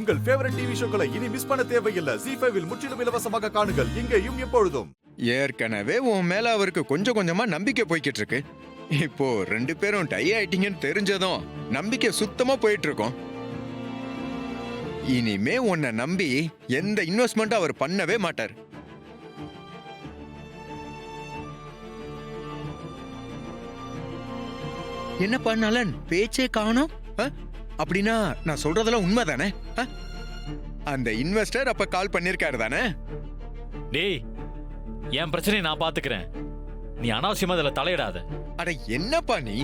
உங்கள் favourite TV ஷோக்களை இனி miss பண்ண தேவையில்லை. ZEE5 இல் முற்றிலும் இலவசமாக காணுங்கள். இங்கேயும் எப்பொழுதும். ஏற்கனவே உன் மேல அவருக்கு கொஞ்சம் கொஞ்சமா நம்பிக்கை போய்கிட்டு இருக்கு. இப்போ 2 பேரும் டை ஆயிட்டீங்கன்னு தெரிஞ்சதும் நம்பிக்கை சுத்தமா போயிட்டு இருக்கோம். இனிமே உன்னை நம்பி எந்த இன்வெஸ்ட்மெண்ட் அவர் பண்ணவே மாட்டார். என்ன பண்ணாலன் பேச்சே காணோம்? அப்படின்னா நான் சொல்றதெல்லாம் உண்மைதானே? அந்த இன்வெஸ்டர் அப்ப கால் பண்ணிருக்காரு தானே? டேய், என் பிரச்சனையை நான் பாத்துக்கிறேன். நீ அனாவசியமா அதுல தலையிடாத. அட என்னப்பா நீ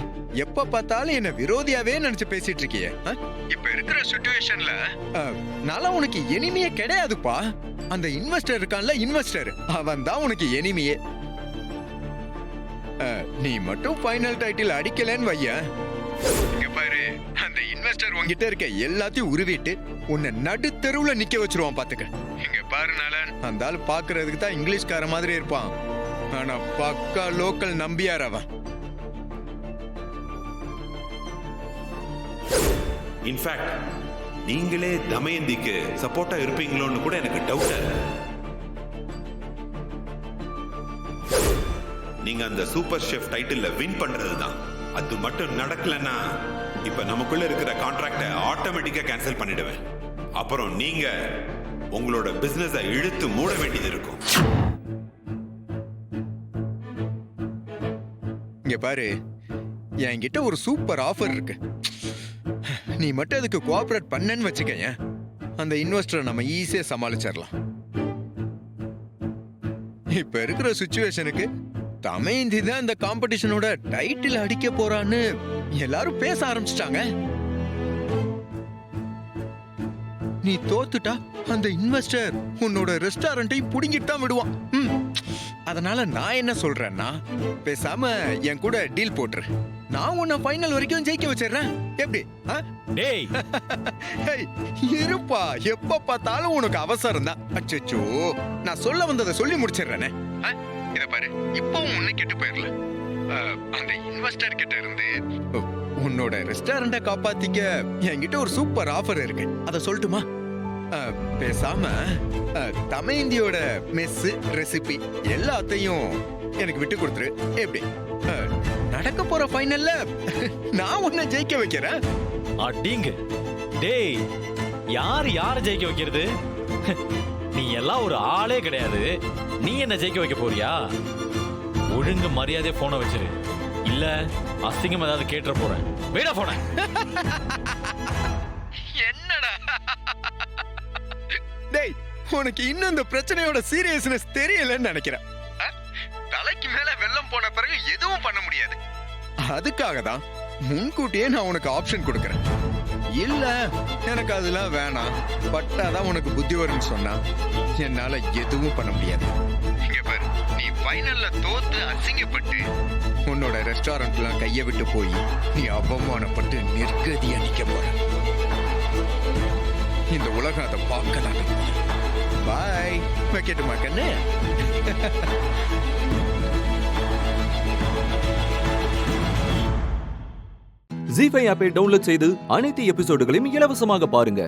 எப்ப பார்த்தாலும் என்ன விரோதியாவே நினைச்சு பேசிட்டு இருக்கிய? இப்ப இருக்கிற சிச்சுவேஷன்ல நாளா உனக்கு எனிமியே கிடையாதுப்பா. அந்த இன்வெஸ்டர் இருக்கான்ல, இன்வெஸ்டர் அவன் தான் உனக்கு எனிமியே. நீ மட்டும் ஃபைனல் டைட்டில் அடிக்கலன்னு வைய, இங்க பாரு, அந்த இன்வெஸ்டர் உன்கிட்ட இருக்க எல்லாத்தையும் உருவிட்டு உன்னை நடுத்தெருவுல நிக்க வச்சிருவான் பாத்துக்க. இங்க பாரு நலன், அந்த ஆள் பாக்குறதுக்கு தான் இங்கிலீஷ்கார மாதிரி இருப்பான், ஆனா பக்கா லோக்கல் நம்பியார் அவன். இன்ஃபேக்ட் நீங்களே தமயந்திக்கு சப்போர்ட்டா இருப்பீங்களோன்னு கூட எனக்கு டவுட். நீங்க அந்த சூப்பர் ஷெஃப் டைட்டில்ல வின் பண்றதுதான். அது மட்டும் நடக்கலன்னா இப்ப நமக்குள்ள இருக்கிற கான்ட்ராக்டை ஆட்டோமேட்டிக்கா கேன்சல் பண்ணிடுவேன். அப்புறம் நீங்க உங்களோட பிசினஸை இழுத்து மூட வேண்டியது இருக்கும். இங்க பாரு, என்கிட்ட ஒரு சூப்பர் ஆஃபர் இருக்கு. நீ மட்டும் அதுக்கு கோஆபரேட் பண்ணன்னு வச்சுக்கேன், அந்த இன்வெஸ்டரை நம்ம ஈஸியா சமாளிச்சிடலாம். இப்ப இருக்கிற சிச்சுவேஷனுக்கு தமயந்தி தான் இந்த காம்படிஷனோட டைட்டில் அடிக்க போறான்னு எல்லாரும் பேச ஆரம்பிச்சிட்டாங்க. நீ தோத்துட்டா அந்த இன்வெஸ்டர் உன்னோட ரெஸ்டாரண்ட்டையும் புடுங்கிட்டு தான் விடுவான். அதனால நான் என்ன சொல்றேன்னா, பேசாம என் கூட டீல் போட்டுரு. நான் உன்னை ஃபைனல் வரைக்கும் ஜெயிக்க வச்சிடுறேன். எப்படி? டேய் இருப்பா, எப்ப பார்த்தாலும் உனக்கு அவசரம் தான். அச்சோ, நான் சொல்ல வந்ததை சொல்லி முடிச்சிடுறேனே. இத பாரு, இப்பவும் உன்னை கெட்டு போயிடல. அந்த இன்வெஸ்டர் கிட்ட இருந்து உன்னோட ரெஸ்டாரண்ட்டை காப்பாத்திக்க என்கிட்ட ஒரு சூப்பர் ஆஃபர் இருக்கு. அத சொல்லட்டுமா? பேசாம தமயந்தியோட மெஸ் ரெசிபி எல்லாத்தையும் எனக்கு விட்டு கொடுத்துரு. எப்படி? நடக்க போற ஃபைனல்ல நான் உன்னை ஜெயிக்க வைக்கிறேன். அடிங்க. டேய், யார் ஜெயிக்க வைக்கிறது? நீ எல்லாம் ஒரு ஆளே கிடையாது. நீ என்ன ஜெயிக்க வைக்க போறியா? ஒழுங்கு மரியாதையா போனை வச்சிரு, இல்ல அசிங்கம் ஏதாவது கேட்டுற போறேன். வேடா போன. என்னடா டேய், உனக்கு இன்னும் இந்த பிரச்சனையோட சீரியஸ்னஸ் தெரியலன்னு நினைக்கிறேன். தலைக்கு மேல வெள்ளம் போன பிறகு எதுவும் பண்ண முடியாது. அதுக்காக தான் முன்கூட்டியே நான் உனக்கு ஆப்ஷன் கொடுக்கறேன். இல்ல எனக்கு அதெல்லாம் வேணாம், பட்டாதான் உனக்கு புத்தி வரும்னு சொன்னா என்னால எதுவும் பண்ண முடியாது. இங்க பாரு, நீ ஃபைனல்ல தோத்து அசிங்கப்பட்டு உன்னோட ரெஸ்டாரண்ட்ல கைய விட்டு போய் நீ அவமானப்பட்டு நிர்கதியா நிக்க போற. இந்த உலகம் அதை பார்க்கலாம். பாய், வைக்கட்டுமா கண்ணு? ZEE5 ஆப்பை டவுன்லோட் செய்து அனைத்து எபிசோடுகளையும் இலவசமாக பாருங்க.